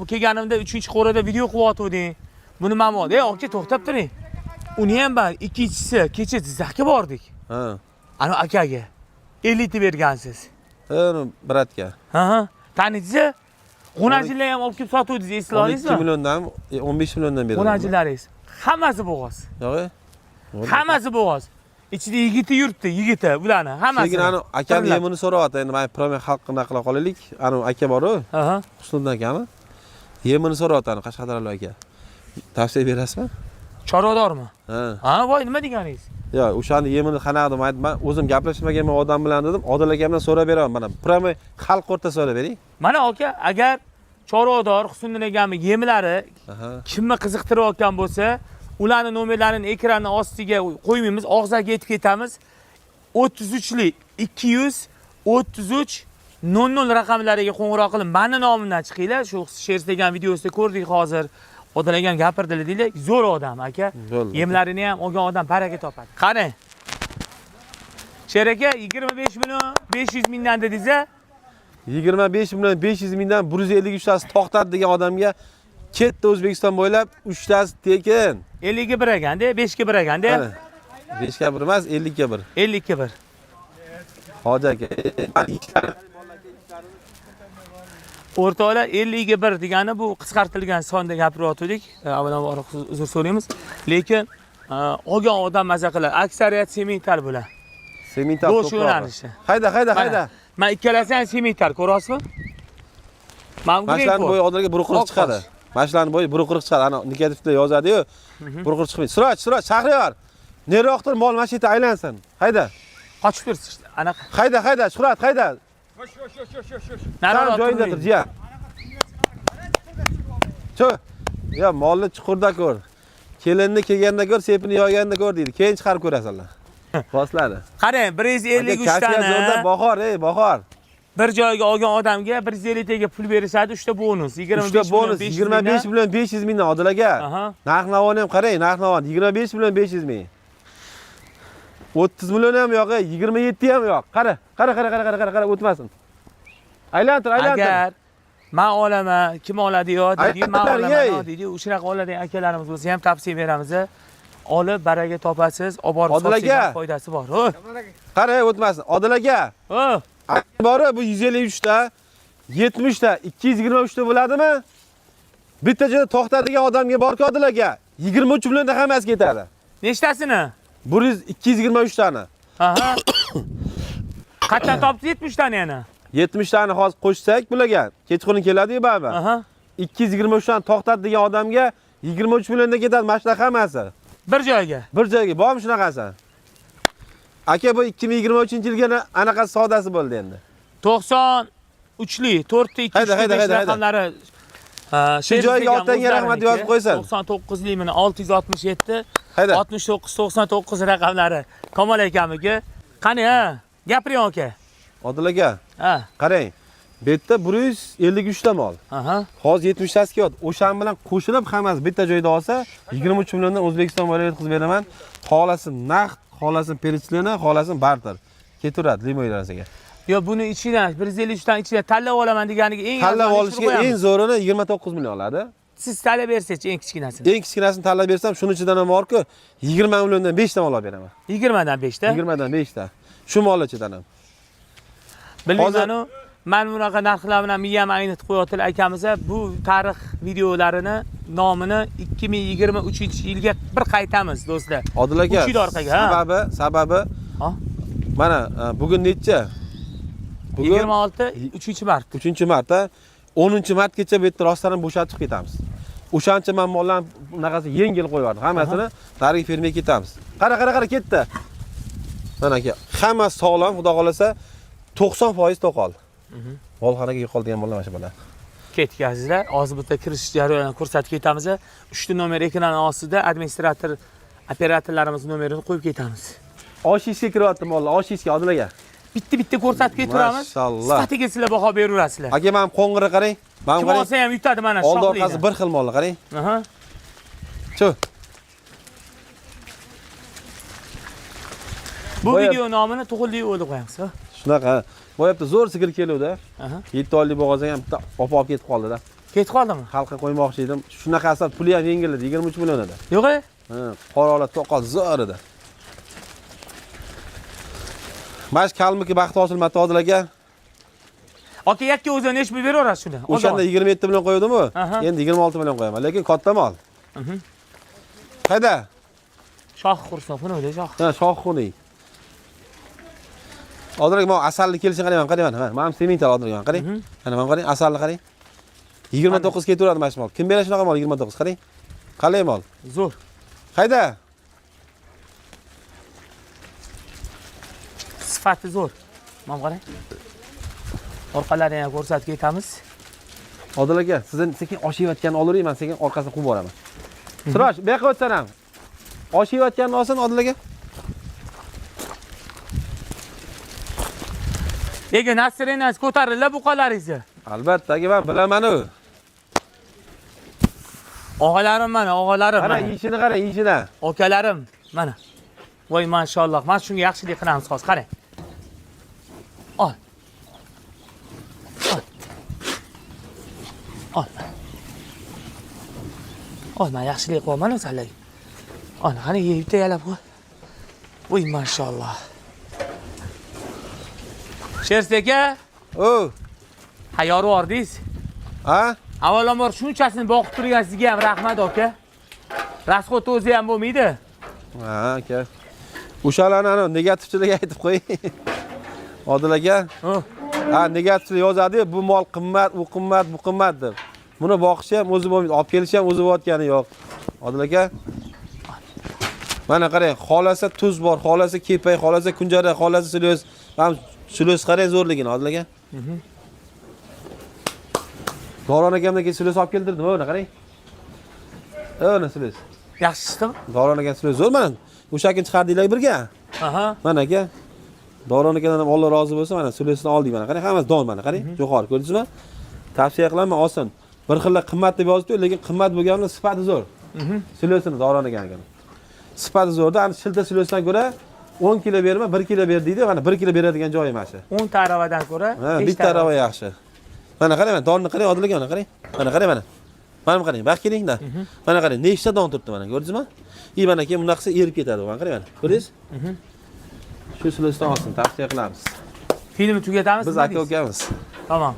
kelganimda 3-qo'rada video qilyotganding. Buni men oldim. Aka to'xtab turing. Uni ham bor. Ikkinchisi kecha Jizzaxga bordik. Ha. Ana akaga 50 ta bergansiz. Bratga. Ha. Taniysiz? G'unajillar ham olib kelib sotuvdingiz, esla olasizmi? 12 milliondan 15 milliondan berdim. G'unajilaringiz hammasi bo'g'oz. Yo'q. Hammasi bo'g'oz. Ichida yigiti yuribdi, yigiti bularni hammasi. Lekin ana akam yemini so'rayapti. Endi men promen xalqqa qila qolaylik. Ana aka bor-ku. Aha. Husniddin akami. Yemini so'rayapti ana Qashqadaryo aka. Tavsiya berasizmi? Choradormi? Ha. Ha, voy, nima deganingiz? Yo'q, o'shani yemini qanaqa deb aytdim. Men o'zim gaplashmaganman odam bilan dedim. Odil akamdan so'rab beraman. Mana promen xalq o'rta so'rab bering. Mana aka, agar Chorador Husniddin akamning yemlari kimni qiziqtirayotgan bo'lsa, ularning nomerlarini ekranning ostiga qo'ymaymiz, og'zaga yetib ketamiz. 33lik 233 00 raqamlariga qo'ng'iroq qilib, meni nomimdan chiqinglar. Shu Shers degan videosida ko'rdik hozir. Odil akam gapirdilar deylar. Zo'r odam aka. Yemlarini ham olgan odam baraka topadi. Qarang. Sher aka 25 million 500 mingdan dedingiz-a? 25 million 500 mingdan 153 tasi to'xtadi degan odamga ketdi O'zbekiston bo'ylab 3 tasi tekin. 50 ga 1 ekanda, 5 ga 1 ekanda. 5 ga 1 emas, 50 ga 1. 50 ga 1. Hoji aka. O'rtoqlar 50 ga 1 degani bu qisqartirilgan sonda gapiryotgandik. Avvalambor uzr so'raymiz. Lekin olgan odam maza qilar. Aksariyat semental bo'ladi. Semental ko'proq. Hayda. Men ikkalasidan semental ko'rasizmi? Mashlarning bo'yi oldinga buruqroq chiqadi. Mashlarning bo'yi buruqroq chiqadi. Ana negativda yozadi-yu, buruqroq chiqmaydi. Suraj, Shahriyor. Nariroqdir mol mashita aylansin. Hayda. Qochib tursiz. Anaqa. Hayda, Shuhrat, hayda. Nariroq joyindadir, jiya. Cho. Ya molni chuqurda ko'r. Kelinni kelganda ko'r, sepini yoyganda ko'r deydi. Keyin chiqarib ko'rasanlar. Bosladi. Qarang, 153 tani. Bahor. Bir joyga olgan odamga 150 taga pul berishadi, 3 ta bonus. 25 million 500 mingdan Odil aka. Narx-navoni ham qarang, narx-navoni 25 million 500 ming. 30 million ham yo'q, 27 ham yo'q. Qara, o'tmasin. Aylantir. Agar men olaman, kim oladi yo dedi, men olaman dedi, o'shanaqa oladigan akalarimiz bo'lsa ham tavsiya beramiz. Olib baraka topasiz, olib borib sotishingiz foydasi bor. Qara, o'tmasin. Odil aka. Bori bu 153 ta, 70 ta, 223 ta bo'ladimi? Bitta joyda to'xtadigan odamga borki Odil aka, 23 millionda hammasi ketadi. Nechtasini? 223 tani. Aha. Qachon topdi 70 tani yana? 70 tani hozir qo'shsak bularga kechqurun keladi-yu baba. Aha. 223 tani to'xtadi degan odamga 23 millionda ketadi mashina hammasi. Bir joyga. Bormi shunaqasi? Aka bu 2023-yilga anaqa savdasi bo'ldi endi. 93lik 4 ta 2 raqamlari shu joyga oltanga rahmat yozib qo'ysan. 99lik meni 667 69 99 raqamlari Kamol akamiga. Qani gapiring aka. Odil aka. Qarang. Bu yerda 153 ta mol. Hozir 70 tasi kelyapti. O'shan bilan qo'shilib hammasi bitta joyda olsa 23 milliondan O'zbekiston bo'ylab yetkazib beraman. Xolasi naqd, xolasin perichlini, xolasin barter. Ketaveradi limoylarasiga. Yo, buni ichidan 153 dan ichida tanlab olaman deganiga eng tanlab olishga eng zo'rini 29 million oladi. Siz tanlab bersangiz eng kichkinasini. Eng kichkinasini tanlab bersam, shuning ichidan ham borku 20 milliondan 5 ta olib beraman. 20 dan 5 ta? 20 dan 5 ta. Shu mol ichidan ham. Bilmayman-u, men bunaqa narxlar bilan miyam aynitib qo'yotgan akamiz bu tarix videolarini nomini 2023-yilga bir qaytamiz do'stlar. Odil aka. 3 yil orqaga. Sababi mana bugun necha? Bugun 26 3-mart. 3-martda 10-martgacha bu yerda rostlarini bo'shatib ketamiz. O'shancha men mollarni bunaqasi yengil qo'yardim. Hammasini tarixiy fermaga ketamiz. Qara ketdi. Mana aka, hamma sog'lom, xudo xolasa 90% to'qol. Molxonaga yo'qolgan mollar mana shu bola. Ketkazinglar. Hozir bitta kirish jarayonini ko'rsatib ketamiz. 3 ta nomer ekranning ostida administrator operatorlarimiz nomerini qo'yib ketamiz. Oshishga kiryapti mollar, oshishga Odil aka. Bitta ko'rsatib ketaveramiz. Sifatiga sizlar baho beraverasizlar. Aka, men qo'ng'ira qarang. Men qarang. Kim olsa ham yutadi mana shu. Oldi orqasi bir xil mollar qarang. Chu. Bu video nomini tug'ildi o'ylab qo'yamiz. Shunaqa. Bu yerda zo'r sigir keluvdi. 7 oylik bo'g'azan ham bitta olib ketib qoldi-da. Ketib qoldimi? Xalqqa qo'ymoqchi edim. Shunaqasi puli ham yengil edi, 23 million edi. Yo'q. Ha, qoralar to'qol zo'r edi. Mash kalmiki baxti osilmadi Odil aka. Aka yakka o'zi nechi pul beraverasiz shunda? O'shanda 27 million qo'ydim-ku. Aha. Endi 26 million qo'yaman, lekin katta mol. Qayda? Shoh qursin, buni o'yla shoh. Ha, shohxuni. Odil aka, men asalni kelishini qarayman, qarayman. Ha, men semental Odil aka, qarang. Mana men qarang, asalni qarang. 29 ketaveradi mash mol. Kim beradi shunaqa mol 29? Qarang. Qalay mol? Zo'r. Qayda? Sifati zo'r. Mana qarang. Orqalarini ham ko'rsatib ketamiz. Odil aka, sizni sekin oshayotganini olaverayman, men sekin orqasidan quvib boraman. Sirosh, bu yoqqa o'tsan ham. Oshayotganini olsin Odil aka. Lekin nasringiz ko'tarildi buqalaringizni. Albatta, aka, men bilaman-ku. Og'alarim mana, og'alarim. Qara, yeyishini qarang, yeyishini. Akalarim mana. Voy mashalloh. Men shunga yaxshilik qilamiz hozir, qarang. Ol. Ol. Ol. Ol, men yaxshilik qilaman o'zinglarga. Ol, qani yeb tayyorlab qo'y. Voy mashalloh. Sherzak aka, O, hayori bordingiz. ha? Avvalambor shunchasini boqib turgan sizga ham rahmat aka. Rasxot o'zi ham bo'lmaydi. Ha, aka. O'shalarni ana negativchilik aytib qo'y. Odil aka. Ha, negativchilik yozadi, bu mol qimmat, u qimmat, bu qimmat deb. Buni boqishi ham o'zi bo'lmaydi, olib kelishi ham o'zi bo'layotgani yo'q. Odil aka. Mana qarang, xolasa tuz bor, xolasa kepay, xolasa kunjara, xolasa suluys. Ham suluys qarang zo'rligini Odil aka. Davron akamdan keyin suluys olib keltirdim, mana qarang. Ana suluys. Yaxshi chiqdimi? Davron aka suluys zo'r mana. O'sha kun chiqardinglar birga. Aha. Mana aka. Davron akadan ham Alloh rozi bo'lsin, mana suluysni oldik mana. Qarang, hammasi don mana, qarang. Jo'xori ko'rdingizmi? Tavsiya qilaman, olsin. Bir xil qimmat deb yozibdi, lekin qimmat bo'lganini sifati zo'r. Suluysini Davron akaning. Sifati zo'rda, ana shilta suluysdan ko'ra 10 kilo berma, 1 kilo ber deydi. Mana 1 kilo beradigan joyi mana shu. 10 taravadan ko'ra 5 tarava yaxshi. Mana qarang, mana donni qarang, Odil aka, mana qarang. Mana qarang mana. Mana qarang, bax kelingda. Mana qarang, nechta don turibdi mana, ko'rdingizmi? Mana keyin bunaqa qilsa erib ketadi, mana qarang mana. Ko'rdingiz? Shu suluysdan olsin, tavsiya qilamiz. Filmni tugatamiz. Biz aka ukamiz. Tamam.